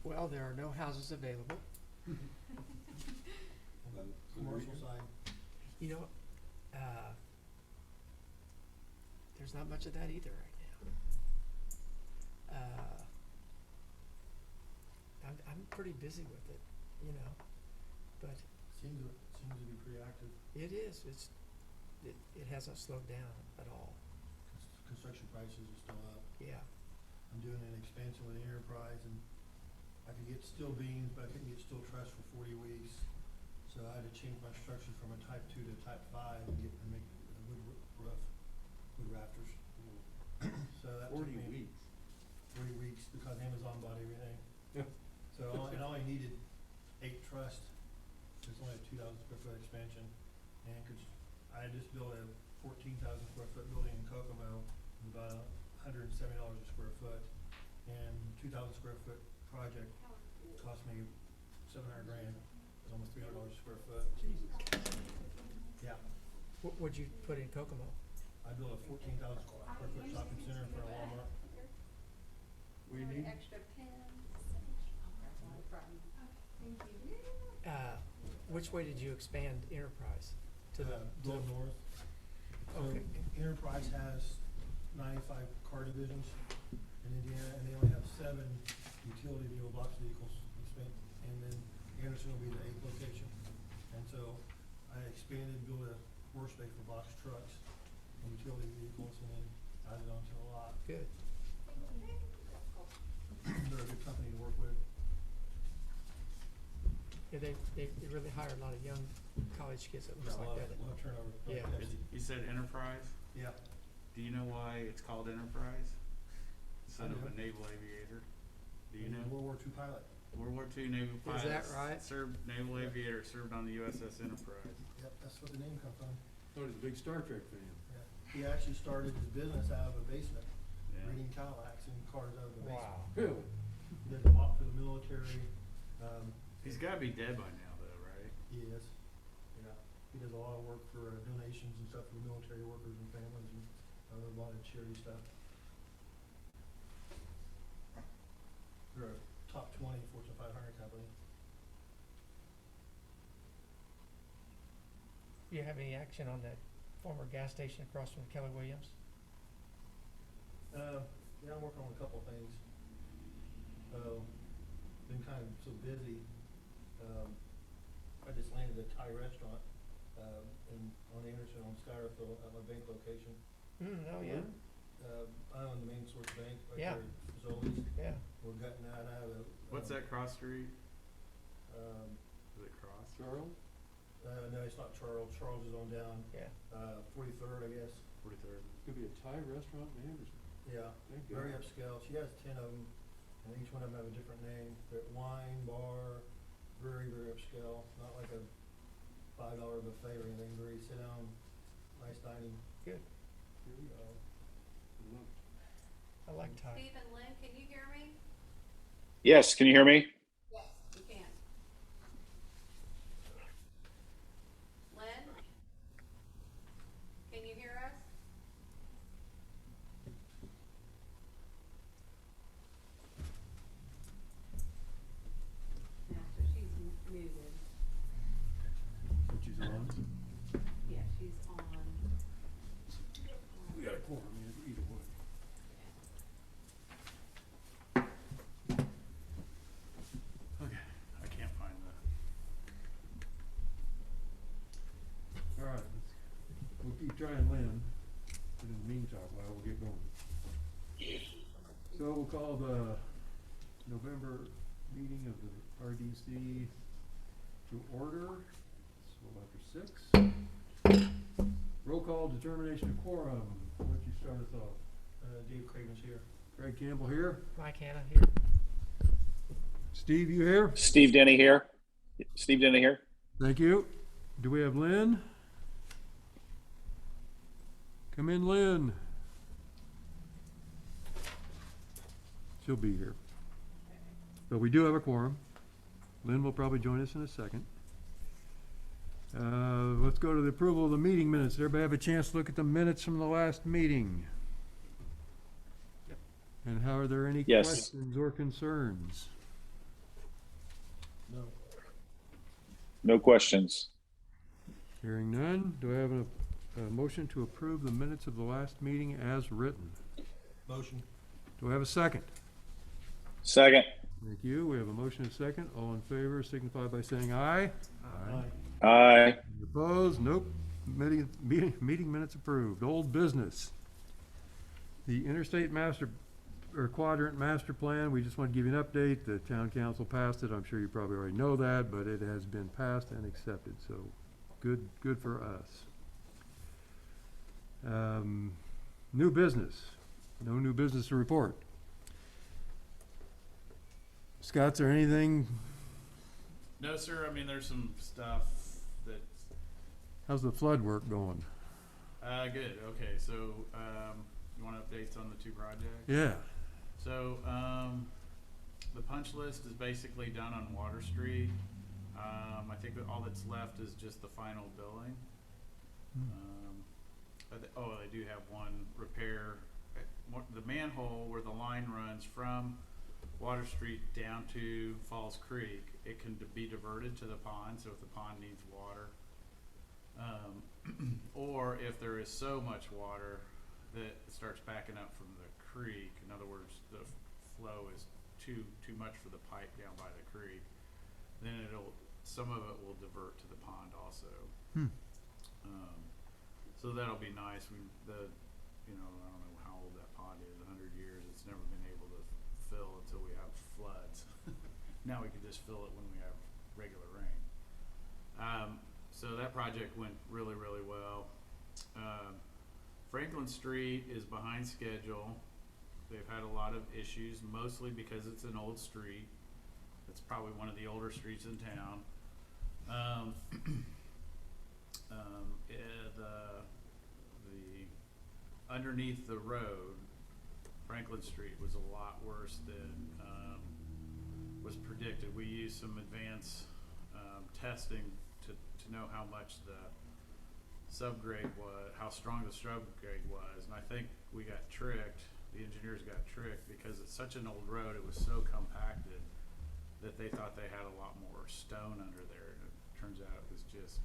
Well, there are no houses available. On the commercial side, You know, there's not much of that either right now. I'm pretty busy with it, you know, but seems to be pretty active. it is, it hasn't slowed down at all, Construction prices are still up. yeah. I'm doing an expansion with Enterprise, and I could get steel beams, but I couldn't get steel truss for 40 weeks. So I had to change my structure from a type 2 to a type 5 and make a wood roof, wood rafters. So that took 40 me weeks. 40 weeks because Amazon bought everything. Yeah. So I only needed 8 truss. It's only a 2,000 square foot expansion. And I just built a 14,000 square foot building in Kokomo, about $170 a square foot. And 2,000 square foot project cost me $700 grand. It's almost $300 a square foot. Yeah. What'd you put in Kokomo? I built a 14,000 square foot shopping center for a Walmart. We need, Extra pins. No problem. Thank you. Which way did you expand Enterprise? To the, Go north. So Okay. Enterprise has 95 car divisions in Indiana, and they only have 7 utility vehicle box vehicles. And then Anderson will be the 8th location. And so I expanded, built a workspace for box trucks and utility vehicles, and then added onto a lot. good. They're a good company to work with. Yeah, they really hire a lot of young college kids that looks Got a like lot that. of turnover. Yeah. you said Enterprise? Yeah. Do you know why it's called Enterprise? Instead of I a do. naval aviator? Do you know? World War II pilot. World War II naval Is pilot. that right? Served, naval Yeah. aviator, served on the USS Enterprise. Yep, that's where the name comes from. So he's a big Star Trek fan. Yeah. He actually started his business out of a basement, Yeah. reading Cadillacs and cars out of the basement. Really? He does a lot for the military. He's gotta be dead by now though, right? He is. Yeah. He does a lot of work for donations and stuff for the military workers and families and a lot of charity stuff. They're a top 20 Fortune 500 company. Do you have any action on that former gas station across from Keller Williams? Yeah, I'm working on a couple of things. Been kind of so busy. I just landed a Thai restaurant on Anderson on Schuylerville at my bank location. Oh, yeah, I own the Main Source Bank right Yeah. there at Fazoli's. yeah. We're gutting that. I have a. What's that cross street? Um, Is it cross? Charles? no, it's not Charles. Charles is on down, Yeah. 43rd, I guess. 43rd. Could be a Thai restaurant in Anderson. Yeah, Thank very God. upscale. She has 10 of them, and each one of them have a different name. They're wine, bar, very, very upscale. Not like a $5 buffet or anything. Very sit down, nice dining. Good. Here we go. Good luck. I like Thai. Steve and Lynn, can you hear me? Yes, can you hear me? Yes, we can. Lynn? Can you hear us? No, so she's muted. But she's on. Yeah, she's on. We got a quorum either way. Okay, I can't find the. All right, we'll keep trying Lynn, but in the meantime, while we'll get going. So we'll call the November meeting of the RDC to order. It's a little after 6. Roll call determination of quorum. Why don't you start us off? Dave Craven's here. Craig Campbell here. Mike Hanna here. Steve, you here? Steve Denny here. Steve Denny here. Thank you. Do we have Lynn? Come in, Lynn. She'll be here. But we do have a quorum. Lynn will probably join us in a second. Let's go to the approval of the meeting minutes. Did everybody have a chance to look at the minutes from the last meeting? Yep. And how are there any Yes. questions or concerns? No questions. Hearing none, do I have a motion to approve the minutes of the last meeting as written? Motion. Do I have a second? Second. Thank you. We have a motion and a second. All in favor signify by saying aye. Aye. Any opposed? Nope. Meeting minutes approved. Old business. The Interstate Quadrant Master Plan, we just want to give you an update. The town council passed it. I'm sure you probably already know that, but it has been passed and accepted, so good for us. New business. No new business to report. Scott, is there anything? No, sir, I mean, there's some stuff that, How's the flood work going? good, okay, so, you want updates on the two projects? Yeah. So, the punch list is basically done on Water Street. I think that all that's left is just the final billing. They do have one repair. The manhole where the line runs from Water Street down to Falls Creek, it can be diverted to the pond, so if the pond needs water. Or if there is so much water that it starts backing up from the creek, in other words, the flow is too much for the pipe down by the creek, then some of it will divert to the pond also. So that'll be nice. I don't know how old that pond is, 100 years. It's never been able to fill until we have floods. Now we can just fill it when we have regular rain. So that project went really, really well. Franklin Street is behind schedule. They've had a lot of issues, mostly because it's an old street. It's probably one of the older streets in town. The underneath the road, Franklin Street was a lot worse than was predicted. We used some advanced testing to know how much the subgrade was, how strong the subgrade was, and I think we got tricked. The engineers got tricked because it's such an old road. It was so compacted that they thought they had a lot more stone under there. And it turns out it was just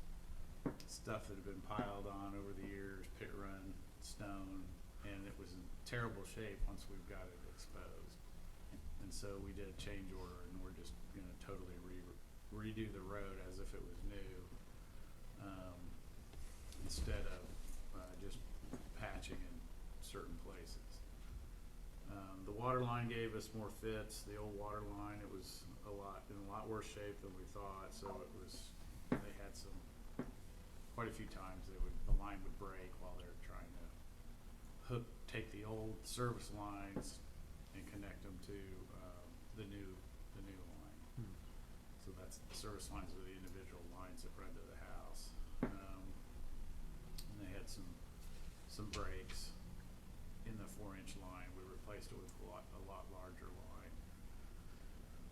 stuff that had been piled on over the years, pit run stone, and it was in terrible shape once we've got it exposed. And so we did a change order, and we're just gonna totally redo the road as if it was new, instead of just patching in certain places. The water line gave us more fits. The old water line, it was in a lot worse shape than we thought. So they had quite a few times the line would break while they were trying to take the old service lines and connect them to the new line. So that's the service lines are the individual lines that run to the house. And they had some breaks in the 4-inch line. We replaced it with a lot larger line.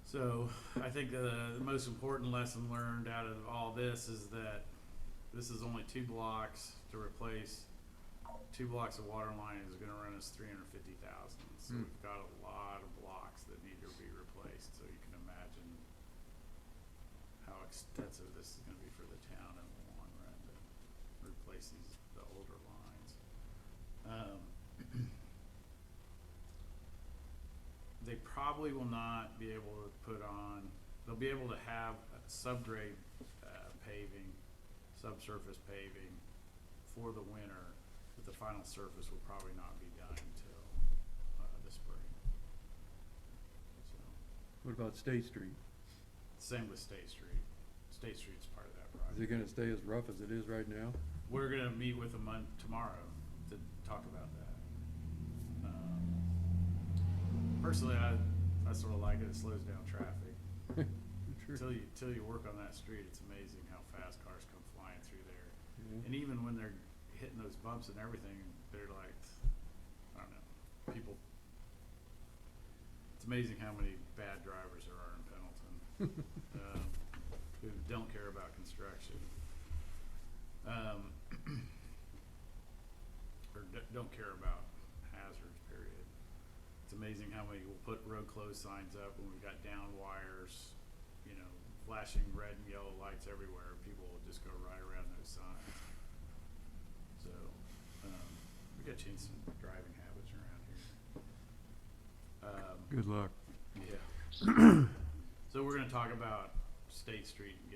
So I think the most important lesson learned out of all this is that this is only 2 blocks to replace. 2 blocks of water line is going to run us $350,000. So we've got a lot of blocks that need to be replaced. So you can imagine how extensive this is going to be for the town in the long run to replace the older lines. They probably will not be able to put on. They'll be able to have subgrade paving, subsurface paving for the winter, but the final surface will probably not be done until the spring. So, What about State Street? same with State Street. State Street's part of that project. Is it gonna stay as rough as it is right now? We're gonna meet with them tomorrow to talk about that. Personally, I sort of like it. It slows down traffic. Sure. Till you work on that street, it's amazing how fast cars come flying through there. Yeah. And even when they're hitting those bumps and everything, they're like, I don't know, people. It's amazing how many bad drivers there are in Pendleton who don't care about construction, or don't care about hazards. Period. It's amazing how many will put road closed signs up when we've got down wires, flashing red and yellow lights lights everywhere, people will just go right around those signs. So, we gotta change some driving habits around here. Good luck. Yeah. So we're gonna talk about State Street and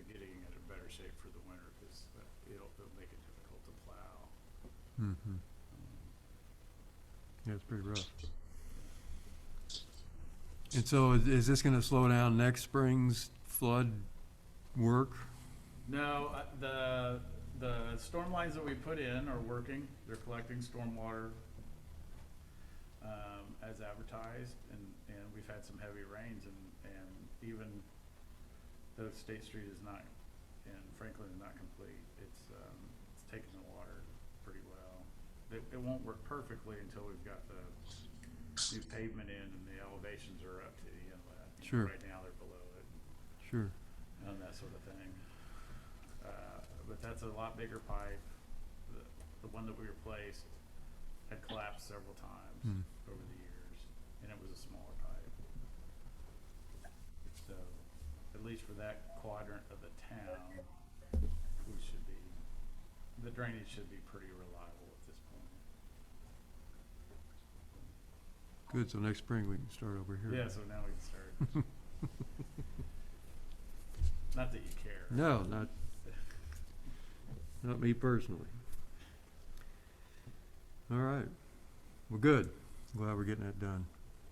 getting it in better shape for the winter, cause it'll make it difficult to plow. Mm-hmm. Yeah, it's pretty rough. And so is this gonna slow down next spring's flood work? No, the storm lines that we put in are working. They're collecting stormwater, as advertised, and we've had some heavy rains, and even though State Street is not, and Franklin is not complete, it's taking the water pretty well. It won't work perfectly until we've got the new pavement in and the elevations are up to the inlet. Sure. Right now they're below it. Sure. And that sort of thing. But that's a lot bigger pipe. The one that we replaced had collapsed several times over the years, and it was a smaller pipe. So, at least for that quadrant of the town, the drainage should be pretty reliable at this point. Good, so next spring we can start over here. Yeah, so now we can start. Not that you care. No, not me personally. All right. Well, good. Glad we're getting that done.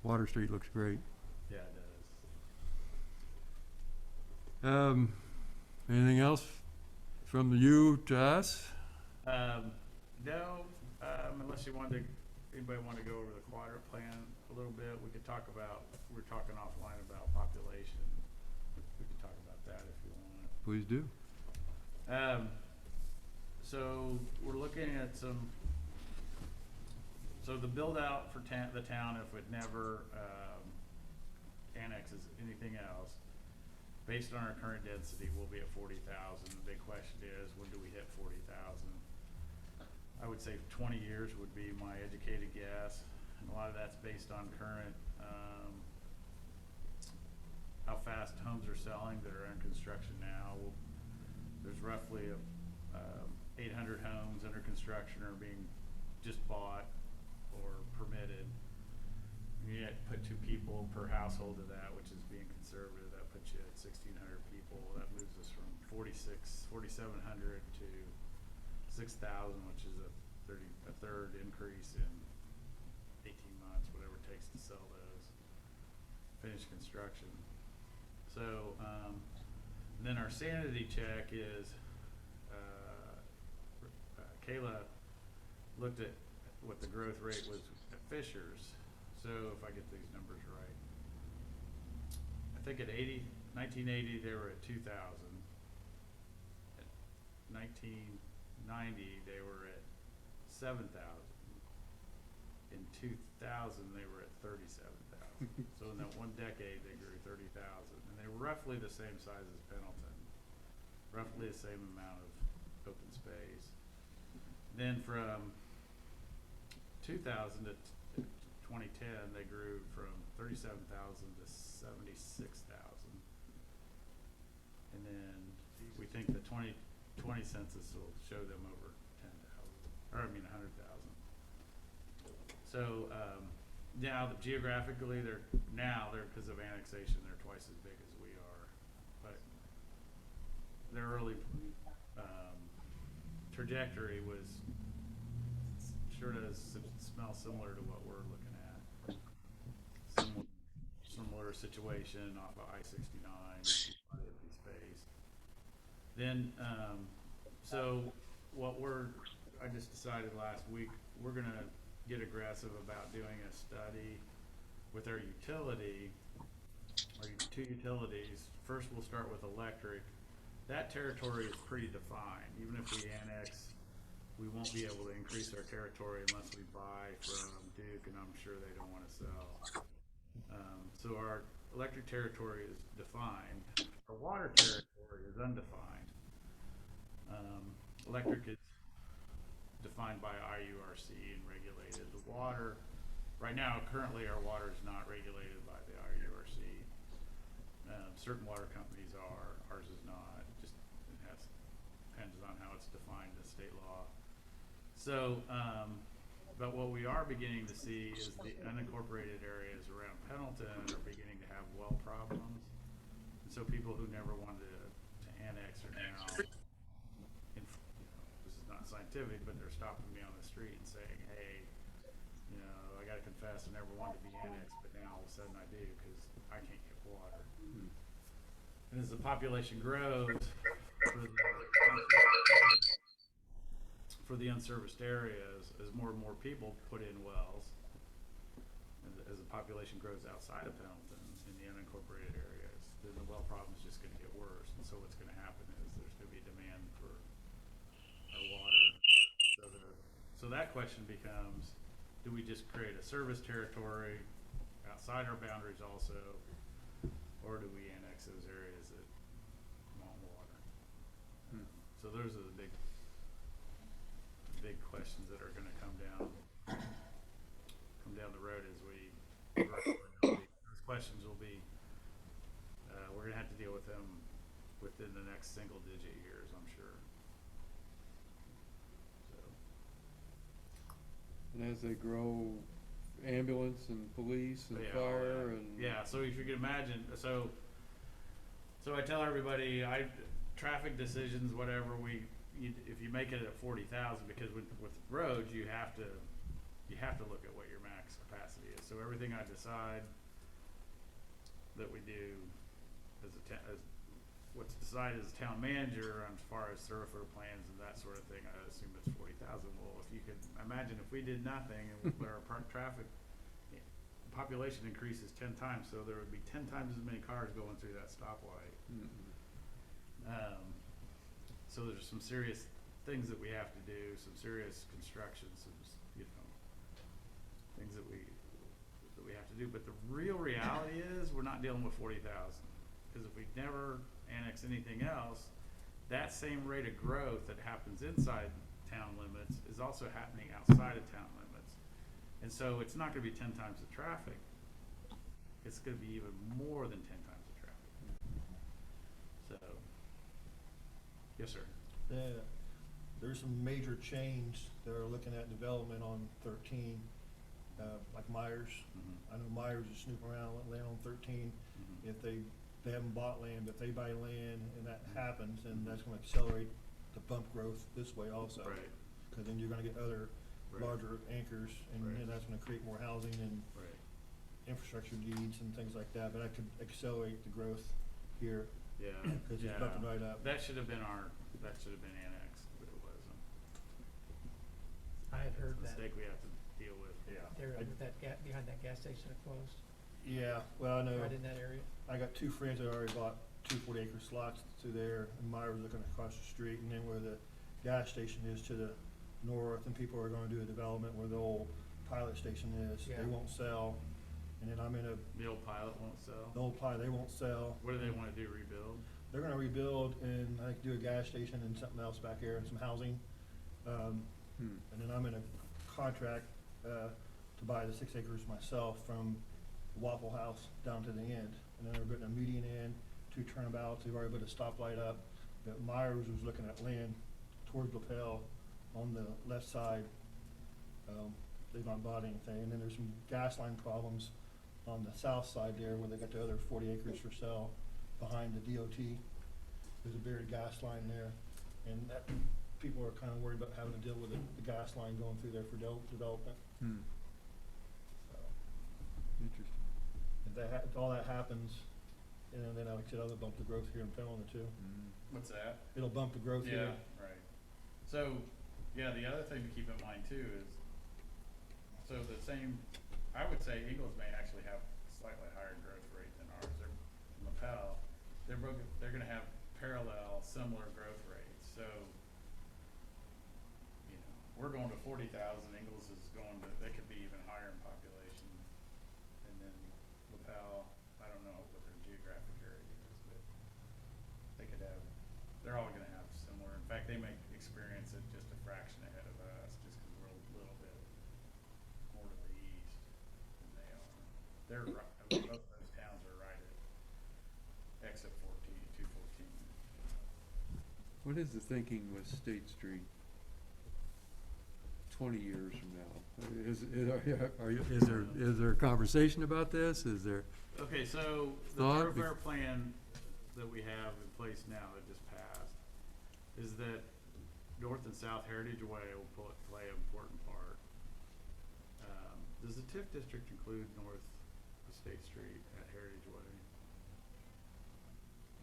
Water Street looks great. Yeah, it does. Anything else from you to us? No, unless anybody wanted to go over the quadrant plan a little bit, we could talk about, we were talking offline about population. We could talk about that if you want. Please do. So we're looking at so the build out for the town, if it never annexes anything else, based on our current density, we'll be at 40,000. The big question is, when do we hit 40,000? I would say 20 years would be my educated guess, and a lot of that's based on current, how fast homes are selling that are in construction now. There's roughly 800 homes under construction or being just bought or permitted. You yet put 2 people per household to that, which is being conservative. That puts you at 1,600 people. That moves us from 4,700 to 6,000, which is a third increase in 18 months, whatever it takes to sell those. Finish construction. So, then our sanity check is, Kayla looked at what the growth rate was at Fisher's. So if I get these numbers right, I think at 1980 they were at 2,000. At 1990 they were at 7,000. In 2000 they were at 37,000. So in that one decade they grew 30,000, and they were roughly the same size as Pendleton, roughly the same amount of open space. Then from 2000 to 2010, they grew from 37,000 to 76,000. And then we think the 2020 census will show them over 100,000. So now geographically, they're because of annexation, they're twice as big as we are. But their early trajectory sure does smell similar to what we're looking at. Similar situation off of I-69, empty space. Then, so I just decided last week, we're gonna get aggressive about doing a study with our utility, our 2 utilities. First, we'll start with electric. That territory is pretty defined. Even if we annex, we won't be able to increase our territory unless we buy from Duke, and I'm sure they don't want to sell. So our electric territory is defined. Our water territory is undefined. Electric is defined by IURC and regulated. The water, right now, currently our water is not regulated by the IURC. Certain water companies are, ours is not. guess. Depends on how it's defined in state law. So, but what we are beginning to see is the unincorporated areas around Pendleton are beginning to have well problems. And so people who never wanted to annex are now, this is not scientific, but they're stopping me on the street and saying, hey, I gotta confess, I never wanted to be annexed, but now all of a sudden I do because I can't get water. And as the population grows for the unserviced areas, as more and more people put in wells, and as the population grows outside of Pendleton in the unincorporated areas, then the well problem is just gonna get worse. And so what's gonna happen is there's gonna be a demand for our water. So that question becomes, do we just create a service territory outside our boundaries also, or do we annex those areas that want water? So those are the big questions that are going to come down the road as we those questions will be we're going to have to deal with them within the next single digit years, I'm sure. So And as they grow, ambulance and police and fire and so if you can imagine, so I tell everybody, traffic decisions, whatever, if you make it at 40,000, because with roads you have to look at what your max capacity is. So everything I decide that we do as what's decided as town manager as far as thoroughfare plans and that sort of thing, I assume it's 40,000. Well, if you could imagine if we did nothing and we put our traffic population increases 10 times, so there would be 10 times as many cars going through that stoplight. So there's some serious things that we have to do, some serious construction, some things that we have to do. But the real reality is we're not dealing with 40,000, because if we never annex anything else, that same rate of growth that happens inside town limits is also happening outside of town limits. And so it's not going to be 10 times the traffic. It's going to be even more than 10 times the traffic. So, yes, sir. There's some major chains that are looking at development on 13, like Myers. I know Myers is snooping around land on 13. If they haven't bought land, but if they buy land and that happens, then that's going to accelerate the bump growth this way also. Right. Because then you're going to get other larger anchors, and then that's going to create more housing and infrastructure needs and things like that. But that could accelerate the growth here. Yeah. Because it's bumping right up. That should have been annexed, but it wasn't. I had heard It's a that mistake we have to deal with. there with that behind that gas station that closed, Yeah, well, I know. right in that area. I got two friends that already bought 2 40-acre slots through there, and Myers looking across the street, and then where the gas station is to the north, and people are gonna do a development where the old pilot station is. Yeah. They won't sell, and then I'm in The old pilot won't sell. the old pilot, they won't sell. What do they want to do, rebuild? They're gonna rebuild and I think do a gas station and something else back there and some housing. And then I'm in a contract, to buy the 6 acres myself from Waffle House down to the end. And then they're putting a median in, 2 turnabouts, they've already put a stoplight up. But Myers was looking at land towards Lapel on the left side. They've not bought anything. And then there's some gas line problems on the south side there where they got the other 40 acres for sale behind the DOT. There's a buried gas line there, and that, people are kind of worried about having to deal with the gas line going through there for development. So, Interesting. if all that happens, and then like I said, I'll bump the growth here in Pendleton too. What's that? It'll bump the growth here. Right. So, the other thing to keep in mind too is, so the same, I would say Eagles may actually have slightly higher growth rate than ours. Lapel, they're going to have parallel, similar growth rates. So, we're going to 40,000. Ingalls is going to, they could be even higher in population. And then Lapel, I don't know what their geographic area is, but they could have, they're all going to have similar. In fact, they may experience it just a fraction ahead of us, just because we're a little bit more to the east than they are. They're right, both those towns are right at exit 214. What is the thinking with State Street 20 years from now? Is there a conversation about this? Is there? Okay, so the Thought be- thoroughfare plan that we have in place now that just passed is that North and South Heritage Way will play an important part. Does the TIF district include North of State Street at Heritage Way?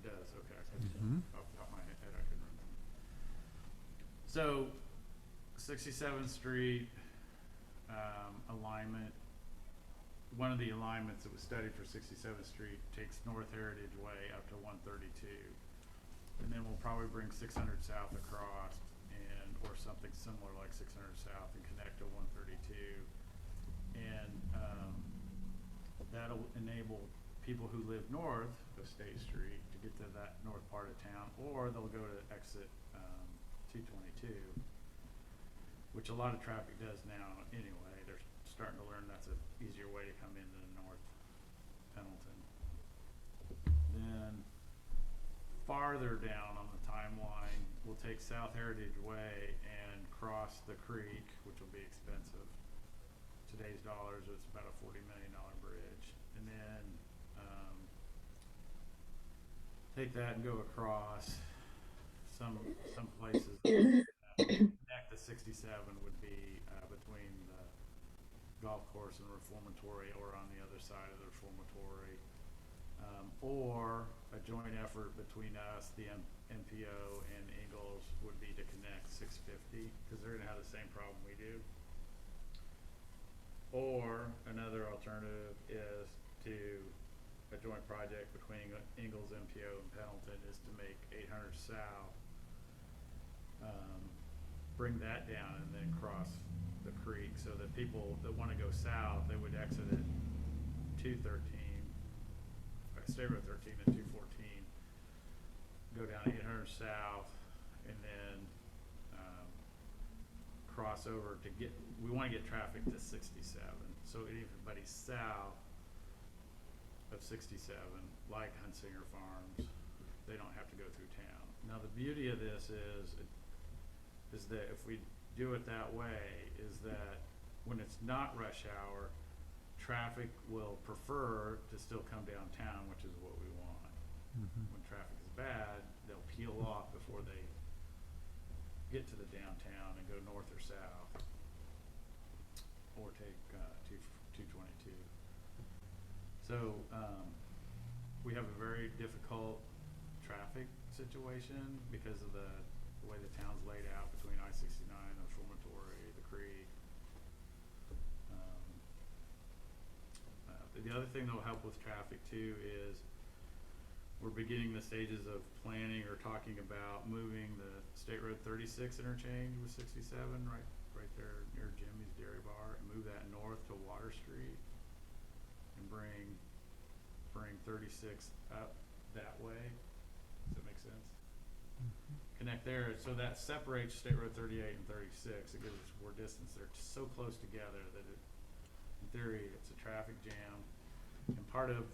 It does, okay. Mhm. Off the top of my head, I couldn't remember. So, 67th Street, alignment, one of the alignments that was studied for 67th Street takes North Heritage Way up to 132. And then we'll probably bring 600 South across or something similar like 600 South and connect to 132. And that'll enable people who live north of State Street to get to that north part of town, or they'll go to exit 222, which a lot of traffic does now anyway. They're starting to learn that's an easier way to come into North Pendleton. Then farther down on the timeline, we'll take South Heritage Way and cross the creek, which will be expensive. Today's dollars, it's about a $40 million bridge. And then take that and go across some places. Connect to 67 would be between the golf course and the reformatory, or on the other side of the reformatory. Or a joint effort between us, the NPO, and Ingalls would be to connect 650, because they're going to have the same problem we do. Or another alternative is to a joint project between Ingalls, NPO, and Pendleton is to make 800 South, bring that down, and then cross the creek, so that people that want to go south, they would exit at 213, State Road 13 and 214, go down 800 South, and then cross over to get, we want to get traffic to 67. So anybody south of 67, like Hunsinger Farms, they don't have to go through town. Now the beauty of this is that if we do it that way, is that when it's not rush hour, traffic will prefer to still come downtown, which is what we want. Mhm. When traffic is bad, they'll peel off before they get to the downtown and go north or south, or take 222. So we have a very difficult traffic situation because of the way the town's laid out between I-69, the reformatory, the creek. The other thing that will help with traffic too is we're beginning the stages of planning or talking about moving the State Road 36 interchange with 67 right there near Jimmy's Dairy Bar, and move that north to Water Street and bring 36 up that way. Does that make sense? Connect there, so that separates State Road 38 and 36. It gives us more distance. They're so close together that in theory it's a traffic jam. And part of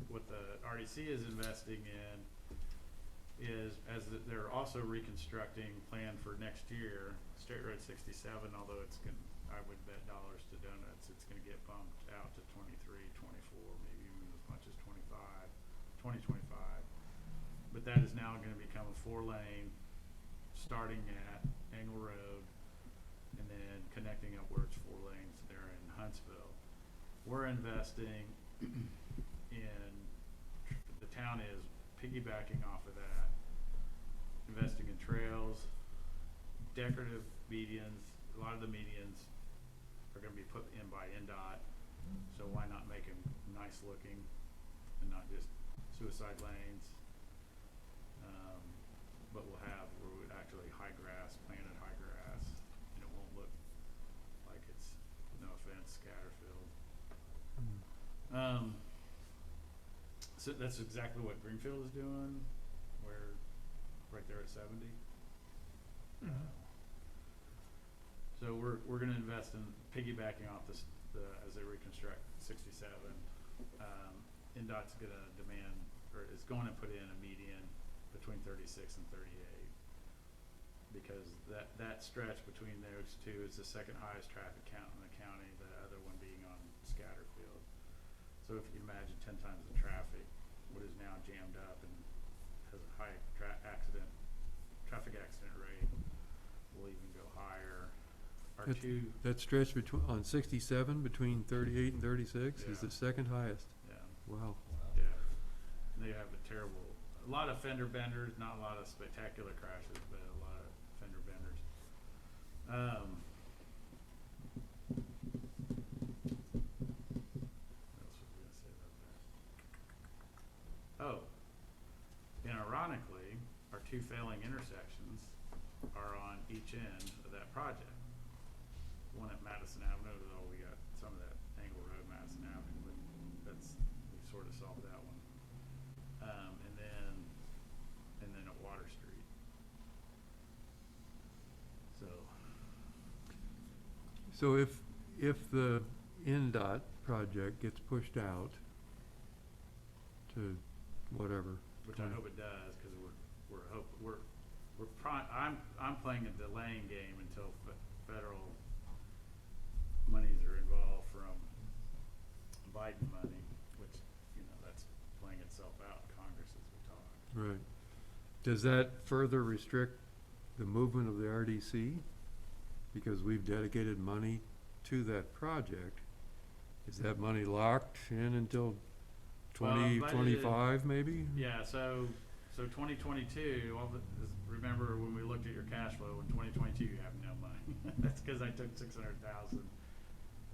what the RDC is investing in is, they're also reconstructing plan for next year, State Road 67, although I would bet dollars to donuts, it's gonna get bumped out to 23, 24, maybe even as much as 2025. But that is now gonna become a 4-lane, starting at Angle Road, and then connecting up where it's 4 lanes there in Huntsville. We're investing in, the town is piggybacking off of that, investing in trails, decorative medians. A lot of the medians are going to be put in by NDOT, so why not make them nice looking and not just suicide lanes? But we'll have where we actually planted high grass, and it won't look like it's, no offense, scatterfield. So that's exactly what Greenfield is doing, where right there at 70. So we're going to invest in piggybacking off as they reconstruct 67. NDOT's going to demand, or is going to put in a median between 36 and 38. Because that stretch between those two is the second highest traffic count in the county, the other one being on Scatterfield. So if you can imagine 10 times the traffic, what is now jammed up and has a high traffic accident rate, will even go higher. That stretch on 67 between 38 and 36 is Yeah. the second highest. Yeah. Wow. Yeah, and they have a lot of fender benders, not a lot of spectacular crashes, but a lot of fender benders. What else was I gonna say about that? Oh, and ironically, our two failing intersections are on each end of that project. One at Madison Avenue, though we got some of that Angle Road, Madison Avenue, but we sort of solved that one. And then at Water Street. So if the NDOT project gets pushed out to whatever, Which I hope it does, because I'm playing a delaying game until federal monies are involved from Biden money, which, that's playing itself out in Congress as we talk. right? Does that further restrict the movement of the RDC? Because we've dedicated money to that project. Is that money locked in until Well, 2025 maybe? Yeah, so 2022, remember when we looked at your cash flow, in 2022 you have no money. That's because I took 600,000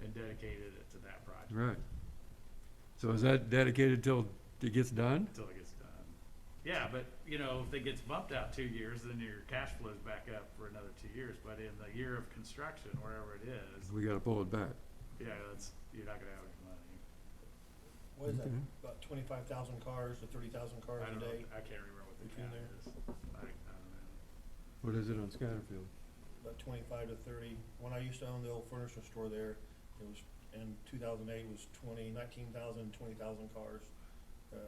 and dedicated it to that project. Right. So is that dedicated till it gets done? Until it gets done. Yeah, but, if it gets bumped out 2 years, then your cash flow's back up for another 2 years. But in the year of construction, wherever it is, We gotta pull it back. yeah, you're not gonna have any money. What is that, Okay. about 25,000 cars or 30,000 cars I a don't know, day? I can't remember what the Between count there? is. I don't know. What is it on Scatterfield? About 25 to 30. When I used to own the old furniture store there, it was, in 2008, was 19,000, 20,000 cars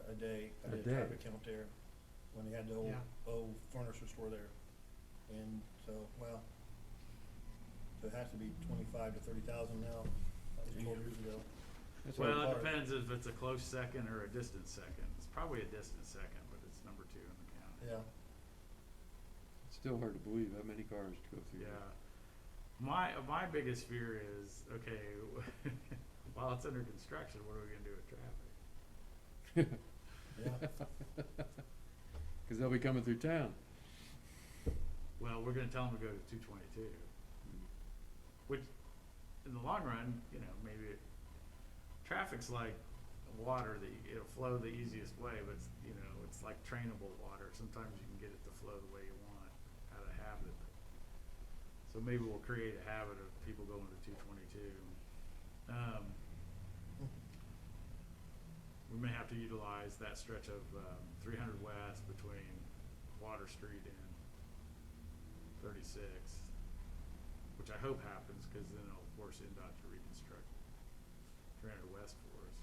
a day. I A did day? traffic count there, when they had the Yeah. old furniture store there. And so, so it has to be 25 to 30,000 now. That was 12 years ago. That's Well, all it cars. depends if it's a close second or a distant second. It's probably a distant second, but it's number 2 in the county. Yeah. It's still hard to believe how many cars go through Yeah. there. My biggest fear is, okay, while it's under construction, what are we gonna do with traffic? Yeah. Cause they'll be coming through town. Well, we're gonna tell them to go to 222. Which, in the long run, maybe traffic's like water that it'll flow the easiest way, but it's like trainable water. Sometimes you can get it to flow the way you want out of habit. So maybe we'll create a habit of people going to 222. We may have to utilize that stretch of 300 West between Water Street and 36, which I hope happens, because then it'll force NDOT to reconstruct 300 West for us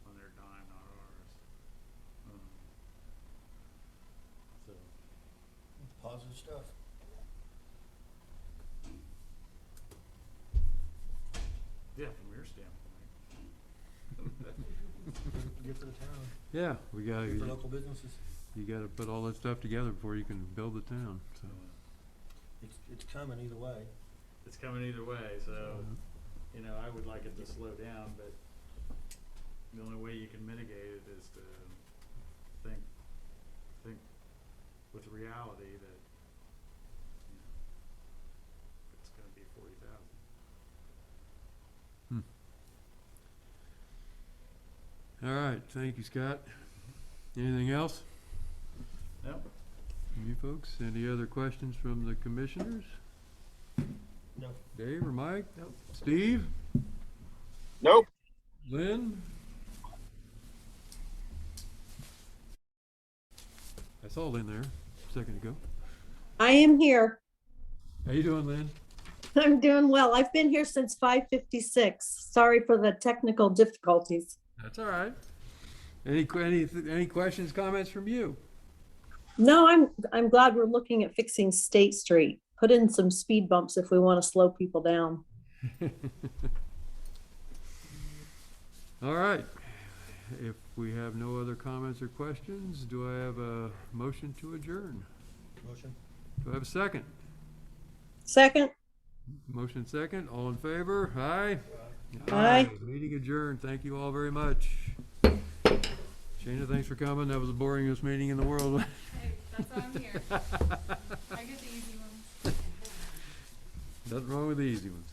on their dime, not ours. So, Positive stuff. yeah, from your standpoint. Good for the town, Yeah, we good for gotta, local businesses. you gotta put all that stuff together before you can build the town, so. It's coming either way. It's coming either way, so, I would like it to slow down, but the only way you can mitigate it is to think with reality that, it's gonna be 40,000. All right, thank you, Scott. Anything else Nope. from you folks? Any other questions from the commissioners? No. Dave or Mike? Nope. Steve? Nope. Lynn? I saw Lynn there a second ago. I am here. How you doing, Lynn? I'm doing well. I've been here since 5:56. Sorry for the technical difficulties. That's all right. Any questions, comments from you? No, I'm glad we're looking at fixing State Street. Put in some speed bumps if we want to slow people down. All right. If we have no other comments or questions, do I have a motion to adjourn? Motion. Do I have a second? Second, Motion second. All in favor? Aye. Aye. Meeting adjourned. Thank you all very much. Shana, thanks for coming. That was the boringest meeting in the world. Hey, that's why I'm here. I get the easy ones. Nothing wrong with the easy ones.